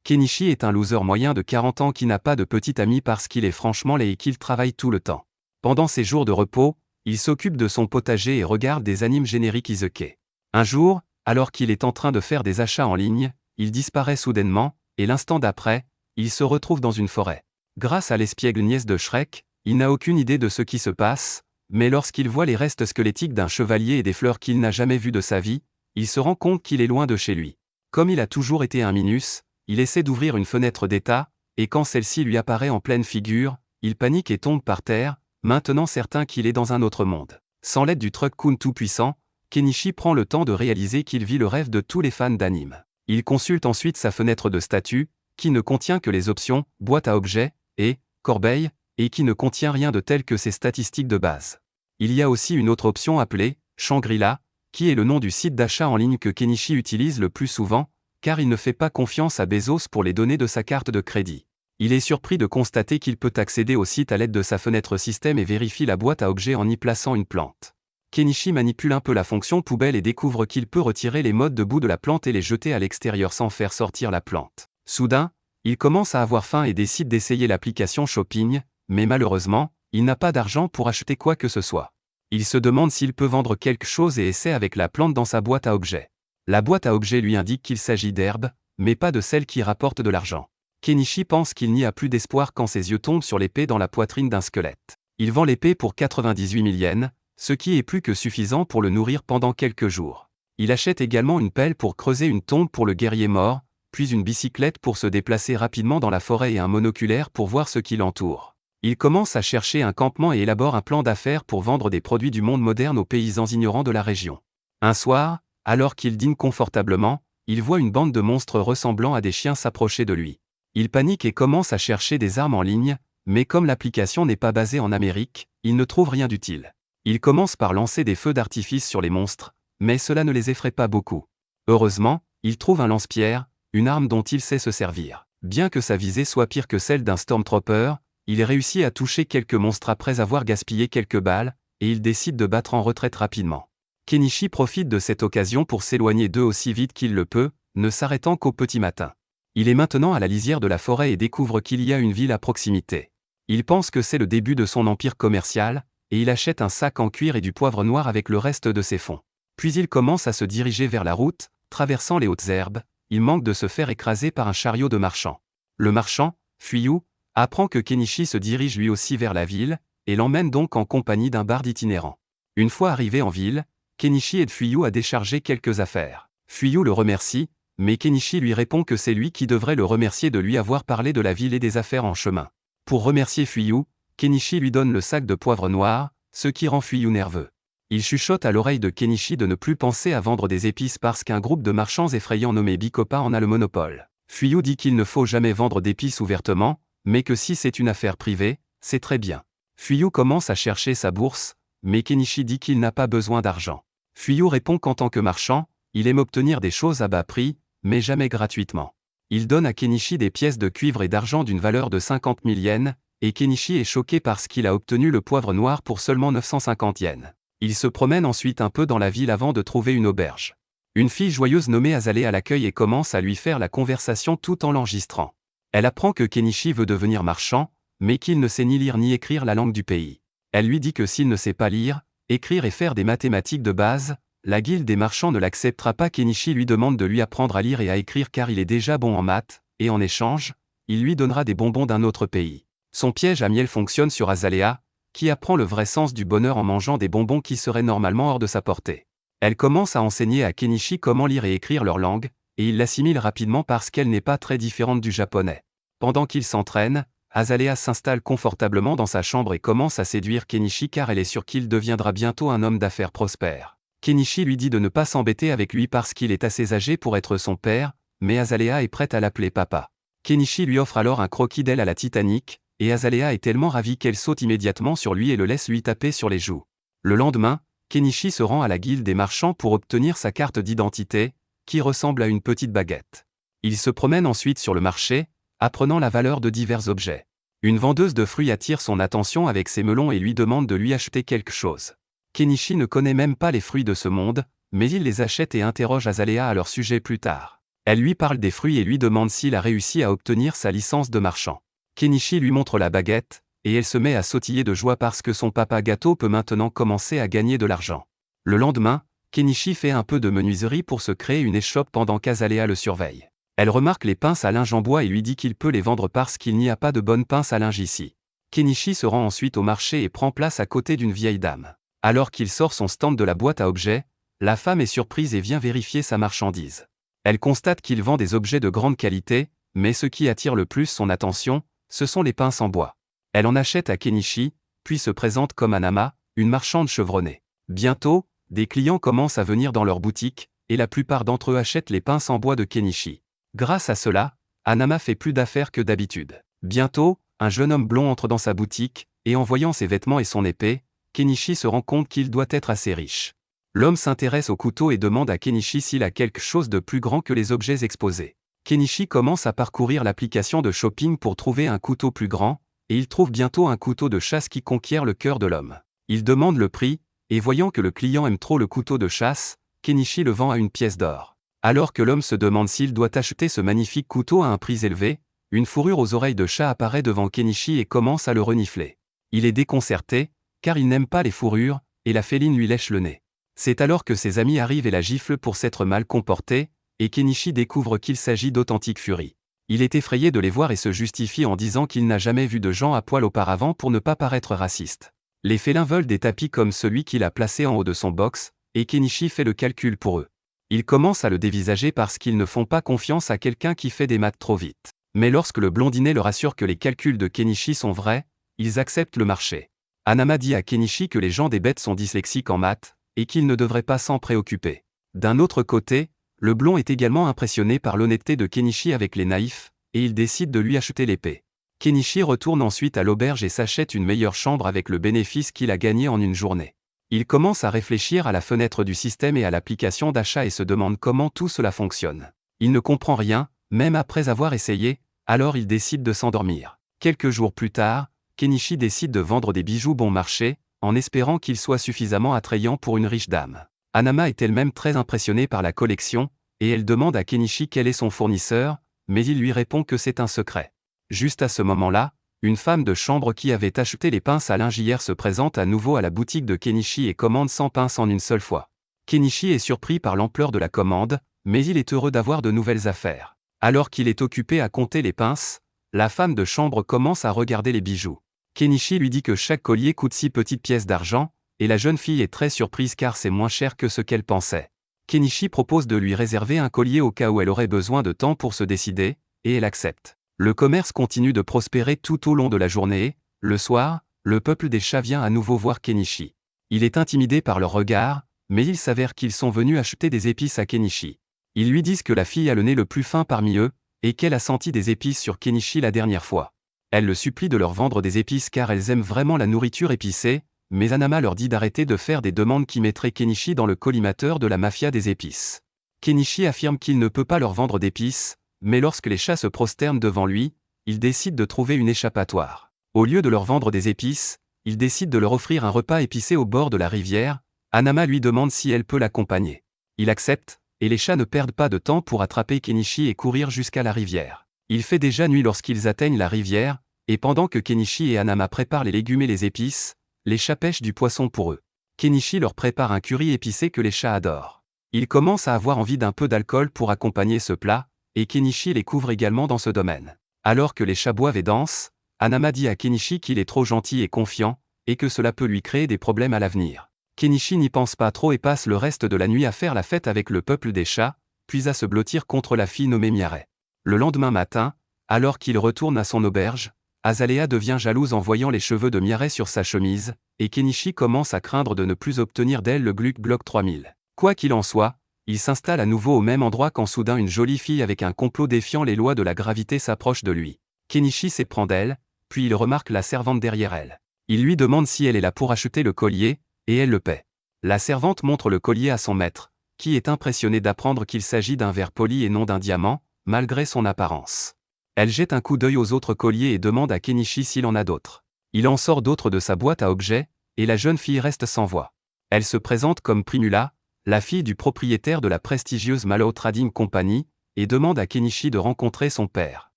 Kenichi est un loser moyen de 40 ans qui n'a pas de petit ami parce qu'il est franchement laid et qu'il travaille tout le temps. Pendant ses jours de repos, il s'occupe de son potager et regarde des animes génériques isekai. Un jour, alors qu'il est en train de faire des achats en ligne, il disparaît soudainement, et l'instant d'après, il se retrouve dans une forêt. Grâce à l'espiègle nièce de Shrek, il n'a aucune idée de ce qui se passe, mais lorsqu'il voit les restes squelettiques d'un chevalier et des fleurs qu'il n'a jamais vues de sa vie, il se rend compte qu'il est loin de chez lui. Comme il a toujours été un minus, il essaie d'ouvrir une fenêtre d'état, et quand celle-ci lui apparaît en pleine figure, il panique et tombe par terre, maintenant certain qu'il est dans un autre monde. Sans l'aide du Truck-kun tout-puissant, Kenichi prend le temps de réaliser qu'il vit le rêve de tous les fans d'anime. Il consulte ensuite sa fenêtre de statut, qui ne contient que les options « boîte à objets » et « corbeille », et qui ne contient rien de tel que ses statistiques de base. Il y a aussi une autre option appelée « Shangri-La », qui est le nom du site d'achat en ligne que Kenichi utilise le plus souvent, car il ne fait pas confiance à Bezos pour les données de sa carte de crédit. Il est surpris de constater qu'il peut accéder au site à l'aide de sa fenêtre système et vérifie la boîte à objets en y plaçant une plante. Kenichi manipule un peu la fonction poubelle et découvre qu'il peut retirer les modes de bout de la plante et les jeter à l'extérieur sans faire sortir la plante. Soudain, il commence à avoir faim et décide d'essayer l'application Shopping, mais malheureusement, il n'a pas d'argent pour acheter quoi que ce soit. Il se demande s'il peut vendre quelque chose et essaie avec la plante dans sa boîte à objets. La boîte à objets lui indique qu'il s'agit d'herbes, mais pas de celles qui rapportent de l'argent. Kenichi pense qu'il n'y a plus d'espoir quand ses yeux tombent sur l'épée dans la poitrine d'un squelette. Il vend l'épée pour 98 000 yens, ce qui est plus que suffisant pour le nourrir pendant quelques jours. Il achète également une pelle pour creuser une tombe pour le guerrier mort, puis une bicyclette pour se déplacer rapidement dans la forêt et un monoculaire pour voir ce qui l'entoure. Il commence à chercher un campement et élabore un plan d'affaires pour vendre des produits du monde moderne aux paysans ignorants de la région. Un soir, alors qu'il dîne confortablement, il voit une bande de monstres ressemblant à des chiens s'approcher de lui. Il panique et commence à chercher des armes en ligne, mais comme l'application n'est pas basée en Amérique, il ne trouve rien d'utile. Il commence par lancer des feux d'artifice sur les monstres, mais cela ne les effraie pas beaucoup. Heureusement, il trouve un lance-pierre, une arme dont il sait se servir. Bien que sa visée soit pire que celle d'un Stormtrooper, il réussit à toucher quelques monstres après avoir gaspillé quelques balles, et il décide de battre en retraite rapidement. Kenichi profite de cette occasion pour s'éloigner d'eux aussi vite qu'il le peut, ne s'arrêtant qu'au petit matin. Il est maintenant à la lisière de la forêt et découvre qu'il y a une ville à proximité. Il pense que c'est le début de son empire commercial, et il achète un sac en cuir et du poivre noir avec le reste de ses fonds. Puis il commence à se diriger vers la route, traversant les hautes herbes, il manque de se faire écraser par un chariot de marchand. Le marchand, Fuyu, apprend que Kenichi se dirige lui aussi vers la ville, et l'emmène donc en compagnie d'un barde itinérant. Une fois arrivé en ville, Kenichi aide Fuyu à décharger quelques affaires. Fuyu le remercie, mais Kenichi lui répond que c'est lui qui devrait le remercier de lui avoir parlé de la ville et des affaires en chemin. Pour remercier Fuyu, Kenichi lui donne le sac de poivre noir, ce qui rend Fuyu nerveux. Il chuchote à l'oreille de Kenichi de ne plus penser à vendre des épices parce qu'un groupe de marchands effrayants nommé Bikopa en a le monopole. Fuyu dit qu'il ne faut jamais vendre d'épices ouvertement, mais que si c'est une affaire privée, c'est très bien. Fuyu commence à chercher sa bourse, mais Kenichi dit qu'il n'a pas besoin d'argent. Fuyu répond qu'en tant que marchand, il aime obtenir des choses à bas prix, mais jamais gratuitement. Il donne à Kenichi des pièces de cuivre et d'argent d'une valeur de 50 000 yens, et Kenichi est choqué parce qu'il a obtenu le poivre noir pour seulement 950 yens. Il se promène ensuite un peu dans la ville avant de trouver une auberge. Une fille joyeuse nommée Azalea l'accueille et commence à lui faire la conversation tout en l'enregistrant. Elle apprend que Kenichi veut devenir marchand, mais qu'il ne sait ni lire ni écrire la langue du pays. Elle lui dit que s'il ne sait pas lire, écrire et faire des mathématiques de base, la guilde des marchands ne l'acceptera pas. Kenichi lui demande de lui apprendre à lire et à écrire car il est déjà bon en maths, et en échange, il lui donnera des bonbons d'un autre pays. Son piège à miel fonctionne sur Azalea, qui apprend le vrai sens du bonheur en mangeant des bonbons qui seraient normalement hors de sa portée. Elle commence à enseigner à Kenichi comment lire et écrire leur langue, et il l'assimile rapidement parce qu'elle n'est pas très différente du japonais. Pendant qu'il s'entraîne, Azalea s'installe confortablement dans sa chambre et commence à séduire Kenichi car elle est sûre qu'il deviendra bientôt un homme d'affaires prospère. Kenichi lui dit de ne pas s'embêter avec lui parce qu'il est assez âgé pour être son père, mais Azalea est prête à l'appeler papa. Kenichi lui offre alors un croquis d'elle à la Titanic, et Azalea est tellement ravie qu'elle saute immédiatement sur lui et le laisse lui taper sur les joues. Le lendemain, Kenichi se rend à la guilde des marchands pour obtenir sa carte d'identité, qui ressemble à une petite baguette. Il se promène ensuite sur le marché, apprenant la valeur de divers objets. Une vendeuse de fruits attire son attention avec ses melons et lui demande de lui acheter quelque chose. Kenichi ne connaît même pas les fruits de ce monde, mais il les achète et interroge Azalea à leur sujet plus tard. Elle lui parle des fruits et lui demande s'il a réussi à obtenir sa licence de marchand. Kenichi lui montre la baguette, et elle se met à sautiller de joie parce que son papa gâteau peut maintenant commencer à gagner de l'argent. Le lendemain, Kenichi fait un peu de menuiserie pour se créer une échoppe pendant qu'Azalea le surveille. Elle remarque les pinces à linge en bois et lui dit qu'il peut les vendre parce qu'il n'y a pas de bonnes pinces à linge ici. Kenichi se rend ensuite au marché et prend place à côté d'une vieille dame. Alors qu'il sort son stand de la boîte à objets, la femme est surprise et vient vérifier sa marchandise. Elle constate qu'il vend des objets de grande qualité, mais ce qui attire le plus son attention, ce sont les pinces en bois. Elle en achète à Kenichi, puis se présente comme Anama, une marchande chevronnée. Bientôt, des clients commencent à venir dans leur boutique, et la plupart d'entre eux achètent les pinces en bois de Kenichi. Grâce à cela, Anama fait plus d'affaires que d'habitude. Bientôt, un jeune homme blond entre dans sa boutique, et en voyant ses vêtements et son épée, Kenichi se rend compte qu'il doit être assez riche. L'homme s'intéresse au couteau et demande à Kenichi s'il a quelque chose de plus grand que les objets exposés. Kenichi commence à parcourir l'application de shopping pour trouver un couteau plus grand, et il trouve bientôt un couteau de chasse qui conquiert le cœur de l'homme. Il demande le prix, et voyant que le client aime trop le couteau de chasse, Kenichi le vend à une pièce d'or. Alors que l'homme se demande s'il doit acheter ce magnifique couteau à un prix élevé, une fourrure aux oreilles de chat apparaît devant Kenichi et commence à le renifler. Il est déconcerté, car il n'aime pas les fourrures, et la féline lui lèche le nez. C'est alors que ses amis arrivent et la giflent pour s'être mal comporté, et Kenichi découvre qu'il s'agit d'authentiques furies. Il est effrayé de les voir et se justifie en disant qu'il n'a jamais vu de gens à poil auparavant pour ne pas paraître raciste. Les félins veulent des tapis comme celui qu'il a placé en haut de son box, et Kenichi fait le calcul pour eux. Ils commencent à le dévisager parce qu'ils ne font pas confiance à quelqu'un qui fait des maths trop vite. Mais lorsque le blondinet leur assure que les calculs de Kenichi sont vrais, ils acceptent le marché. Anama dit à Kenichi que les gens des bêtes sont dyslexiques en maths, et qu'ils ne devraient pas s'en préoccuper. D'un autre côté, le blond est également impressionné par l'honnêteté de Kenichi avec les naïfs, et il décide de lui acheter l'épée. Kenichi retourne ensuite à l'auberge et s'achète une meilleure chambre avec le bénéfice qu'il a gagné en une journée. Il commence à réfléchir à la fenêtre du système et à l'application d'achat et se demande comment tout cela fonctionne. Il ne comprend rien, même après avoir essayé, alors il décide de s'endormir. Quelques jours plus tard, Kenichi décide de vendre des bijoux bon marché, en espérant qu'ils soient suffisamment attrayants pour une riche dame. Anama est elle-même très impressionnée par la collection, et elle demande à Kenichi quel est son fournisseur, mais il lui répond que c'est un secret. Juste à ce moment-là, une femme de chambre qui avait acheté les pinces à linge hier se présente à nouveau à la boutique de Kenichi et commande 100 pinces en une seule fois. Kenichi est surpris par l'ampleur de la commande, mais il est heureux d'avoir de nouvelles affaires. Alors qu'il est occupé à compter les pinces, la femme de chambre commence à regarder les bijoux. Kenichi lui dit que chaque collier coûte 6 petites pièces d'argent, et la jeune fille est très surprise car c'est moins cher que ce qu'elle pensait. Kenichi propose de lui réserver un collier au cas où elle aurait besoin de temps pour se décider, et elle accepte. Le commerce continue de prospérer tout au long de la journée. Le soir, le peuple des chats vient à nouveau voir Kenichi. Il est intimidé par leur regard, mais il s'avère qu'ils sont venus acheter des épices à Kenichi. Ils lui disent que la fille a le nez le plus fin parmi eux, et qu'elle a senti des épices sur Kenichi la dernière fois. Elle le supplie de leur vendre des épices car elles aiment vraiment la nourriture épicée, mais Anama leur dit d'arrêter de faire des demandes qui mettraient Kenichi dans le collimateur de la mafia des épices. Kenichi affirme qu'il ne peut pas leur vendre d'épices, mais lorsque les chats se prosternent devant lui, il décide de trouver une échappatoire. Au lieu de leur vendre des épices, il décide de leur offrir un repas épicé au bord de la rivière. Anama lui demande si elle peut l'accompagner. Il accepte, et les chats ne perdent pas de temps pour attraper Kenichi et courir jusqu'à la rivière. Il fait déjà nuit lorsqu'ils atteignent la rivière, et pendant que Kenichi et Anama préparent les légumes et les épices, les chats pêchent du poisson pour eux. Kenichi leur prépare un curry épicé que les chats adorent. Ils commencent à avoir envie d'un peu d'alcool pour accompagner ce plat, et Kenichi les couvre également dans ce domaine. Alors que les chats boivent et dansent, Anama dit à Kenichi qu'il est trop gentil et confiant, et que cela peut lui créer des problèmes à l'avenir. Kenichi n'y pense pas trop et passe le reste de la nuit à faire la fête avec le peuple des chats, puis à se blottir contre la fille nommée Miaret. Le lendemain matin, alors qu'il retourne à son auberge, Azalea devient jalouse en voyant les cheveux de Miaret sur sa chemise, et Kenichi commence à craindre de ne plus obtenir d'elle le Gluck Glock 3000. Quoi qu'il en soit, il s'installe à nouveau au même endroit quand soudain une jolie fille avec un complot défiant les lois de la gravité s'approche de lui. Kenichi s'éprend d'elle, puis il remarque la servante derrière elle. Il lui demande si elle est là pour acheter le collier, et elle le paie. La servante montre le collier à son maître, qui est impressionné d'apprendre qu'il s'agit d'un verre poli et non d'un diamant, malgré son apparence. Elle jette un coup d'œil aux autres colliers et demande à Kenichi s'il en a d'autres. Il en sort d'autres de sa boîte à objets, et la jeune fille reste sans voix. Elle se présente comme Primula, la fille du propriétaire de la prestigieuse Mallow Trading Company, et demande à Kenichi de rencontrer son père.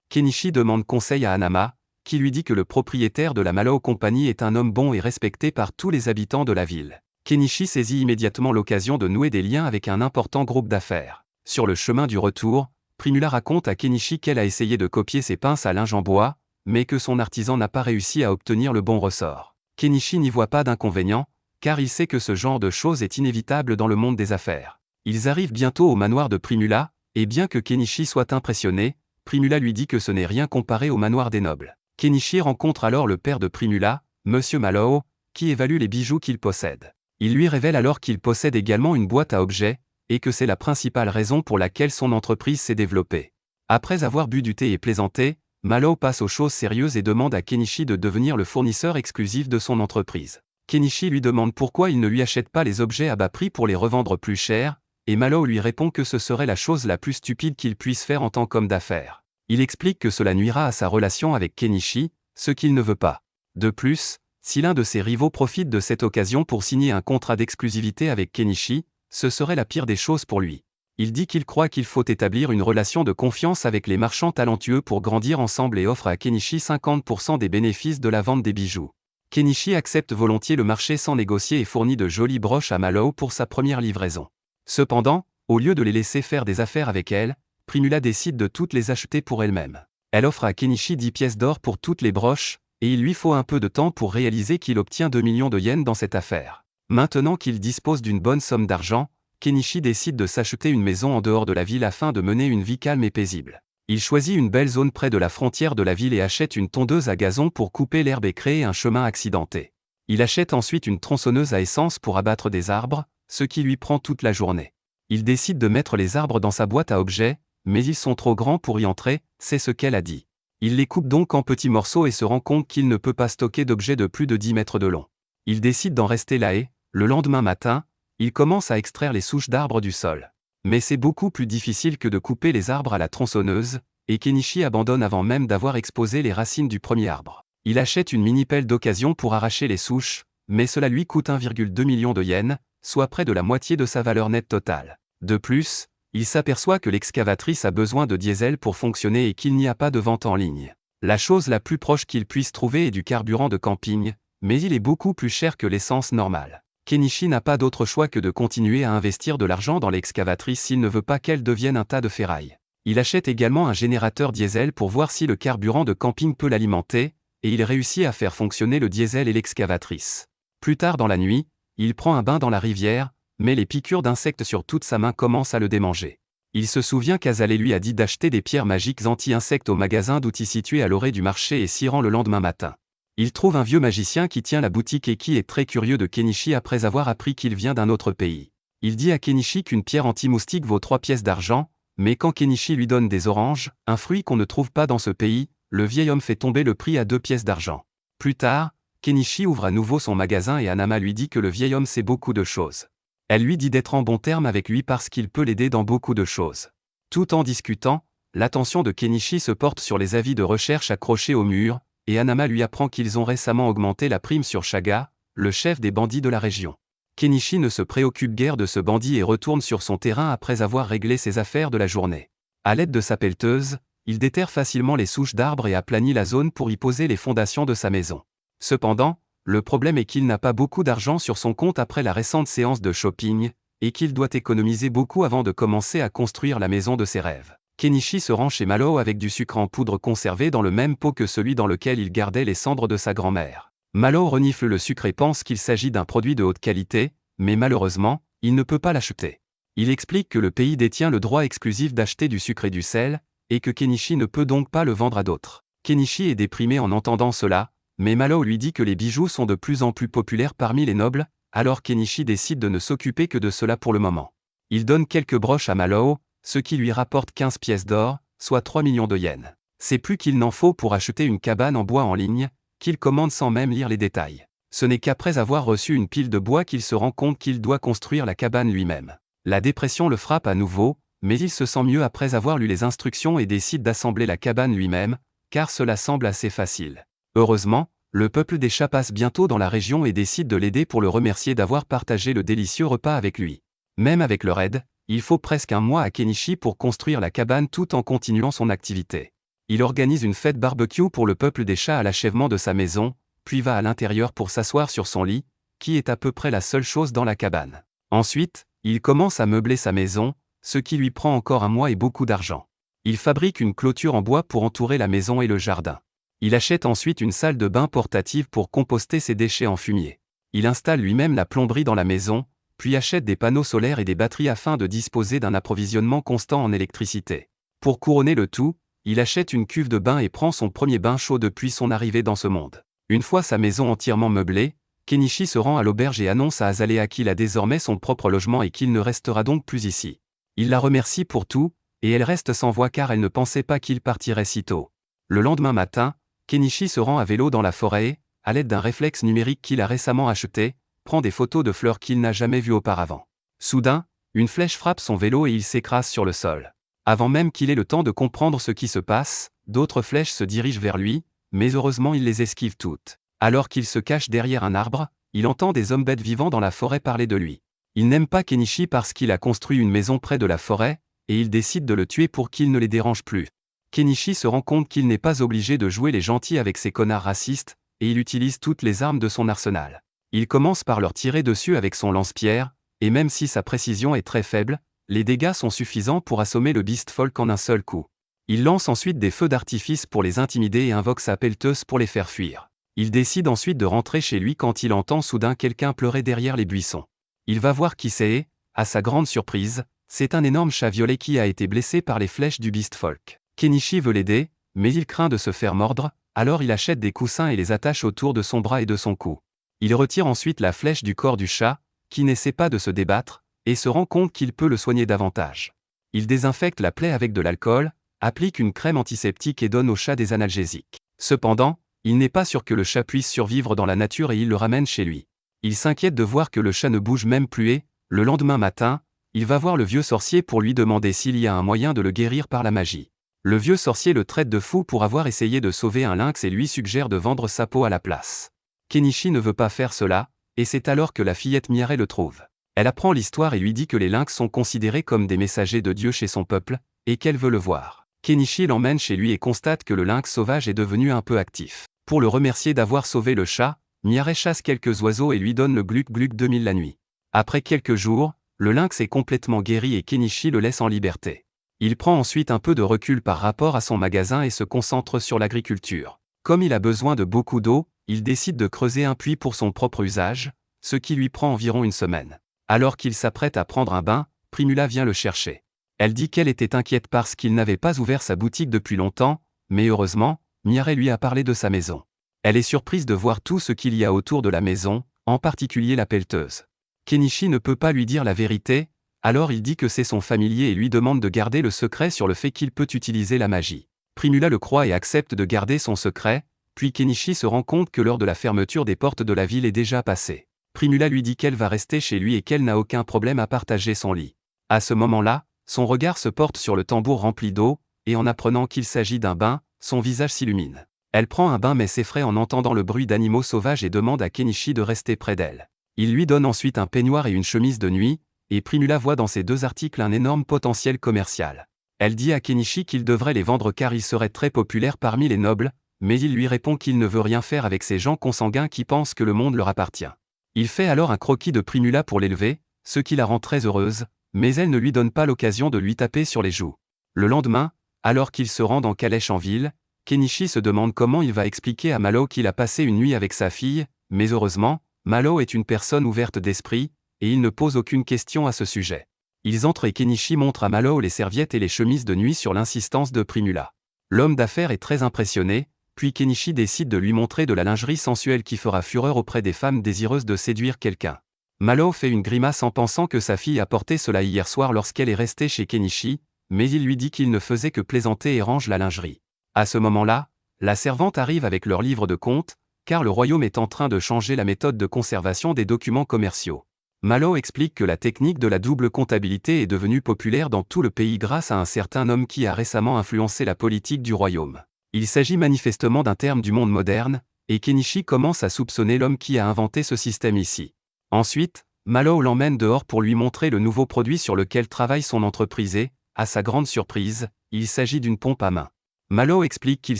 Kenichi demande conseil à Hanama, qui lui dit que le propriétaire de la Mallow Company est un homme bon et respecté par tous les habitants de la ville. Kenichi saisit immédiatement l'occasion de nouer des liens avec un important groupe d'affaires. Sur le chemin du retour, Primula raconte à Kenichi qu'elle a essayé de copier ses pinces à linge en bois, mais que son artisan n'a pas réussi à obtenir le bon ressort. Kenichi n'y voit pas d'inconvénient, car il sait que ce genre de choses est inévitable dans le monde des affaires. Ils arrivent bientôt au manoir de Primula, et bien que Kenichi soit impressionné, Primula lui dit que ce n'est rien comparé au manoir des nobles. Kenichi rencontre alors le père de Primula, Monsieur Mallow, qui évalue les bijoux qu'il possède. Il lui révèle alors qu'il possède également une boîte à objets, et que c'est la principale raison pour laquelle son entreprise s'est développée. Après avoir bu du thé et plaisanté, Mallow passe aux choses sérieuses et demande à Kenichi de devenir le fournisseur exclusif de son entreprise. Kenichi lui demande pourquoi il ne lui achète pas les objets à bas prix pour les revendre plus cher, et Mallow lui répond que ce serait la chose la plus stupide qu'il puisse faire en tant qu'homme d'affaires. Il explique que cela nuira à sa relation avec Kenichi, ce qu'il ne veut pas. De plus, si l'un de ses rivaux profite de cette occasion pour signer un contrat d'exclusivité avec Kenichi, ce serait la pire des choses pour lui. Il dit qu'il croit qu'il faut établir une relation de confiance avec les marchands talentueux pour grandir ensemble et offre à Kenichi 50% des bénéfices de la vente des bijoux. Kenichi accepte volontiers le marché sans négocier et fournit de jolies broches à Mallow pour sa première livraison. Cependant, au lieu de les laisser faire des affaires avec elle, Primula décide de toutes les acheter pour elle-même. Elle offre à Kenichi 10 pièces d'or pour toutes les broches, et il lui faut un peu de temps pour réaliser qu'il obtient 2 millions de yens dans cette affaire. Maintenant qu'il dispose d'une bonne somme d'argent, Kenichi décide de s'acheter une maison en dehors de la ville afin de mener une vie calme et paisible. Il choisit une belle zone près de la frontière de la ville et achète une tondeuse à gazon pour couper l'herbe et créer un chemin accidenté. Il achète ensuite une tronçonneuse à essence pour abattre des arbres, ce qui lui prend toute la journée. Il décide de mettre les arbres dans sa boîte à objets, mais ils sont trop grands pour y entrer, c'est ce qu'elle a dit. Il les coupe donc en petits morceaux et se rend compte qu'il ne peut pas stocker d'objets de plus de 10 mètres de long. Il décide d'en rester là et, le lendemain matin, il commence à extraire les souches d'arbres du sol. Mais c'est beaucoup plus difficile que de couper les arbres à la tronçonneuse, et Kenichi abandonne avant même d'avoir exposé les racines du premier arbre. Il achète une mini-pelle d'occasion pour arracher les souches, mais cela lui coûte 1,2 million de yens, soit près de la moitié de sa valeur nette totale. De plus, il s'aperçoit que l'excavatrice a besoin de diesel pour fonctionner et qu'il n'y a pas de vente en ligne. La chose la plus proche qu'il puisse trouver est du carburant de camping, mais il est beaucoup plus cher que l'essence normale. Kenichi n'a pas d'autre choix que de continuer à investir de l'argent dans l'excavatrice s'il ne veut pas qu'elle devienne un tas de ferraille. Il achète également un générateur diesel pour voir si le carburant de camping peut l'alimenter, et il réussit à faire fonctionner le diesel et l'excavatrice. Plus tard dans la nuit, il prend un bain dans la rivière, mais les piqûres d'insectes sur toute sa main commencent à le démanger. Il se souvient qu'Azalée lui a dit d'acheter des pierres magiques anti-insectes au magasin d'outils situé à l'orée du marché et s'y rend le lendemain matin. Il trouve un vieux magicien qui tient la boutique et qui est très curieux de Kenichi après avoir appris qu'il vient d'un autre pays. Il dit à Kenichi qu'une pierre anti-moustique vaut 3 pièces d'argent, mais quand Kenichi lui donne des oranges, un fruit qu'on ne trouve pas dans ce pays, le vieil homme fait tomber le prix à 2 pièces d'argent. Plus tard, Kenichi ouvre à nouveau son magasin et Hanama lui dit que le vieil homme sait beaucoup de choses. Elle lui dit d'être en bon terme avec lui parce qu'il peut l'aider dans beaucoup de choses. Tout en discutant, l'attention de Kenichi se porte sur les avis de recherche accrochés au mur, et Hanama lui apprend qu'ils ont récemment augmenté la prime sur Shaga, le chef des bandits de la région. Kenichi ne se préoccupe guère de ce bandit et retourne sur son terrain après avoir réglé ses affaires de la journée. À l'aide de sa pelleteuse, il déterre facilement les souches d'arbres et aplanit la zone pour y poser les fondations de sa maison. Cependant, le problème est qu'il n'a pas beaucoup d'argent sur son compte après la récente séance de shopping, et qu'il doit économiser beaucoup avant de commencer à construire la maison de ses rêves. Kenichi se rend chez Mallow avec du sucre en poudre conservé dans le même pot que celui dans lequel il gardait les cendres de sa grand-mère. Mallow renifle le sucre et pense qu'il s'agit d'un produit de haute qualité, mais malheureusement, il ne peut pas l'acheter. Il explique que le pays détient le droit exclusif d'acheter du sucre et du sel, et que Kenichi ne peut donc pas le vendre à d'autres. Kenichi est déprimé en entendant cela, mais Mallow lui dit que les bijoux sont de plus en plus populaires parmi les nobles, alors Kenichi décide de ne s'occuper que de cela pour le moment. Il donne quelques broches à Mallow, ce qui lui rapporte 15 pièces d'or, soit 3 millions de yens. C'est plus qu'il n'en faut pour acheter une cabane en bois en ligne, qu'il commande sans même lire les détails. Ce n'est qu'après avoir reçu une pile de bois qu'il se rend compte qu'il doit construire la cabane lui-même. La dépression le frappe à nouveau, mais il se sent mieux après avoir lu les instructions et décide d'assembler la cabane lui-même, car cela semble assez facile. Heureusement, le peuple des chats passe bientôt dans la région et décide de l'aider pour le remercier d'avoir partagé le délicieux repas avec lui. Même avec leur aide, Il faut presque un mois à Kenichi pour construire la cabane tout en continuant son activité. Il organise une fête barbecue pour le peuple des chats à l'achèvement de sa maison, puis va à l'intérieur pour s'asseoir sur son lit, qui est à peu près la seule chose dans la cabane. Ensuite, il commence à meubler sa maison, ce qui lui prend encore un mois et beaucoup d'argent. Il fabrique une clôture en bois pour entourer la maison et le jardin. Il achète ensuite une salle de bain portative pour composter ses déchets en fumier. Il installe lui-même la plomberie dans la maison, puis achète des panneaux solaires et des batteries afin de disposer d'un approvisionnement constant en électricité. Pour couronner le tout, il achète une cuve de bain et prend son premier bain chaud depuis son arrivée dans ce monde. Une fois sa maison entièrement meublée, Kenichi se rend à l'auberge et annonce à Azalea qu'il a désormais son propre logement et qu'il ne restera donc plus ici. Il la remercie pour tout, et elle reste sans voix car elle ne pensait pas qu'il partirait si tôt. Le lendemain matin, Kenichi se rend à vélo dans la forêt et, à l'aide d'un réflexe numérique qu'il a récemment acheté, prend des photos de fleurs qu'il n'a jamais vues auparavant. Soudain, une flèche frappe son vélo et il s'écrase sur le sol. Avant même qu'il ait le temps de comprendre ce qui se passe, d'autres flèches se dirigent vers lui, mais heureusement il les esquive toutes. Alors qu'il se cache derrière un arbre, il entend des hommes-bêtes vivants dans la forêt parler de lui. Il n'aime pas Kenichi parce qu'il a construit une maison près de la forêt, et il décide de le tuer pour qu'il ne les dérange plus. Kenichi se rend compte qu'il n'est pas obligé de jouer les gentils avec ces connards racistes, et il utilise toutes les armes de son arsenal. Il commence par leur tirer dessus avec son lance-pierre, et même si sa précision est très faible, les dégâts sont suffisants pour assommer le Beast Folk en un seul coup. Il lance ensuite des feux d'artifice pour les intimider et invoque sa pelleteuse pour les faire fuir. Il décide ensuite de rentrer chez lui quand il entend soudain quelqu'un pleurer derrière les buissons. Il va voir qui c'est et, à sa grande surprise, c'est un énorme chat violet qui a été blessé par les flèches du Beast Folk. Kenichi veut l'aider, mais il craint de se faire mordre, alors il achète des coussins et les attache autour de son bras et de son cou. Il retire ensuite la flèche du corps du chat, qui n'essaie pas de se débattre, et se rend compte qu'il peut le soigner davantage. Il désinfecte la plaie avec de l'alcool, applique une crème antiseptique et donne au chat des analgésiques. Cependant, il n'est pas sûr que le chat puisse survivre dans la nature et il le ramène chez lui. Il s'inquiète de voir que le chat ne bouge même plus et, le lendemain matin, il va voir le vieux sorcier pour lui demander s'il y a un moyen de le guérir par la magie. Le vieux sorcier le traite de fou pour avoir essayé de sauver un lynx et lui suggère de vendre sa peau à la place. Kenichi ne veut pas faire cela, et c'est alors que la fillette Miare le trouve. Elle apprend l'histoire et lui dit que les lynx sont considérés comme des messagers de Dieu chez son peuple, et qu'elle veut le voir. Kenichi l'emmène chez lui et constate que le lynx sauvage est devenu un peu actif. Pour le remercier d'avoir sauvé le chat, Miare chasse quelques oiseaux et lui donne le Gluck Gluck 2000 la nuit. Après quelques jours, le lynx est complètement guéri et Kenichi le laisse en liberté. Il prend ensuite un peu de recul par rapport à son magasin et se concentre sur l'agriculture. Comme il a besoin de beaucoup d'eau, il décide de creuser un puits pour son propre usage, ce qui lui prend environ une semaine. Alors qu'il s'apprête à prendre un bain, Primula vient le chercher. Elle dit qu'elle était inquiète parce qu'il n'avait pas ouvert sa boutique depuis longtemps, mais heureusement, Miare lui a parlé de sa maison. Elle est surprise de voir tout ce qu'il y a autour de la maison, en particulier la pelleteuse. Kenichi ne peut pas lui dire la vérité, alors il dit que c'est son familier et lui demande de garder le secret sur le fait qu'il peut utiliser la magie. Primula le croit et accepte de garder son secret, puis Kenichi se rend compte que l'heure de la fermeture des portes de la ville est déjà passée. Primula lui dit qu'elle va rester chez lui et qu'elle n'a aucun problème à partager son lit. À ce moment-là, son regard se porte sur le tambour rempli d'eau, et en apprenant qu'il s'agit d'un bain, son visage s'illumine. Elle prend un bain mais s'effraie en entendant le bruit d'animaux sauvages et demande à Kenichi de rester près d'elle. Il lui donne ensuite un peignoir et une chemise de nuit, et Primula voit dans ces deux articles un énorme potentiel commercial. Elle dit à Kenichi qu'il devrait les vendre car ils seraient très populaires parmi les nobles, mais il lui répond qu'il ne veut rien faire avec ces gens consanguins qui pensent que le monde leur appartient. Il fait alors un croquis de Primula pour l'élever, ce qui la rend très heureuse, mais elle ne lui donne pas l'occasion de lui taper sur les joues. Le lendemain, alors qu'il se rend en calèche en ville, Kenichi se demande comment il va expliquer à Malo qu'il a passé une nuit avec sa fille, mais heureusement, Malo est une personne ouverte d'esprit, et il ne pose aucune question à ce sujet. Ils entrent et Kenichi montre à Malo les serviettes et les chemises de nuit sur l'insistance de Primula. L'homme d'affaires est très impressionné, puis Kenichi décide de lui montrer de la lingerie sensuelle qui fera fureur auprès des femmes désireuses de séduire quelqu'un. Malo fait une grimace en pensant que sa fille a porté cela hier soir lorsqu'elle est restée chez Kenichi, mais il lui dit qu'il ne faisait que plaisanter et range la lingerie. À ce moment-là, la servante arrive avec leur livre de compte, car le royaume est en train de changer la méthode de conservation des documents commerciaux. Malo explique que la technique de la double comptabilité est devenue populaire dans tout le pays grâce à un certain homme qui a récemment influencé la politique du royaume. Il s'agit manifestement d'un terme du monde moderne, et Kenichi commence à soupçonner l'homme qui a inventé ce système ici. Ensuite, Malo l'emmène dehors pour lui montrer le nouveau produit sur lequel travaille son entreprise et, à sa grande surprise, il s'agit d'une pompe à main. Malo explique qu'il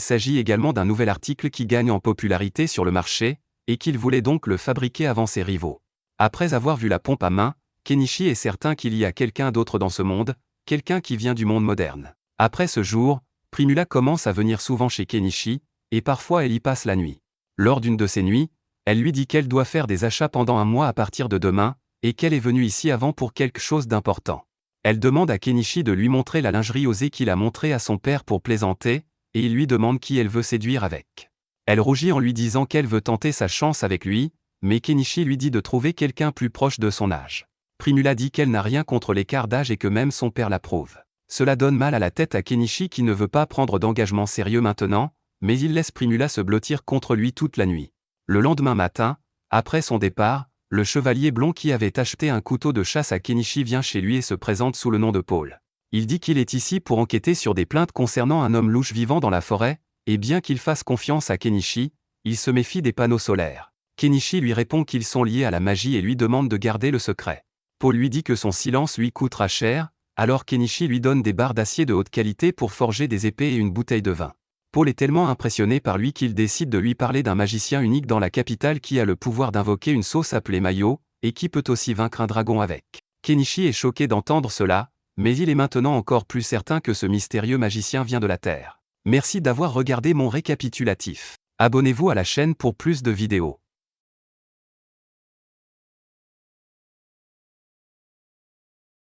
s'agit également d'un nouvel article qui gagne en popularité sur le marché, et qu'il voulait donc le fabriquer avant ses rivaux. Après avoir vu la pompe à main, Kenichi est certain qu'il y a quelqu'un d'autre dans ce monde, quelqu'un qui vient du monde moderne. Après ce jour, Primula commence à venir souvent chez Kenichi, et parfois elle y passe la nuit. Lors d'une de ces nuits, elle lui dit qu'elle doit faire des achats pendant un mois à partir de demain, et qu'elle est venue ici avant pour quelque chose d'important. Elle demande à Kenichi de lui montrer la lingerie osée qu'il a montrée à son père pour plaisanter, et il lui demande qui elle veut séduire avec. Elle rougit en lui disant qu'elle veut tenter sa chance avec lui, mais Kenichi lui dit de trouver quelqu'un plus proche de son âge. Primula dit qu'elle n'a rien contre l'écart d'âge et que même son père l'approuve. Cela donne mal à la tête à Kenichi qui ne veut pas prendre d'engagement sérieux maintenant, mais il laisse Primula se blottir contre lui toute la nuit. Le lendemain matin, après son départ, le chevalier blond qui avait acheté un couteau de chasse à Kenichi vient chez lui et se présente sous le nom de Paul. Il dit qu'il est ici pour enquêter sur des plaintes concernant un homme louche vivant dans la forêt, et bien qu'il fasse confiance à Kenichi, il se méfie des panneaux solaires. Kenichi lui répond qu'ils sont liés à la magie et lui demande de garder le secret. Paul lui dit que son silence lui coûtera cher, alors Kenichi lui donne des barres d'acier de haute qualité pour forger des épées et une bouteille de vin. Paul est tellement impressionné par lui qu'il décide de lui parler d'un magicien unique dans la capitale qui a le pouvoir d'invoquer une sauce appelée Mayo, et qui peut aussi vaincre un dragon avec. Kenichi est choqué d'entendre cela, mais il est maintenant encore plus certain que ce mystérieux magicien vient de la Terre. Merci d'avoir regardé mon récapitulatif. Abonnez-vous à la chaîne pour plus de vidéos.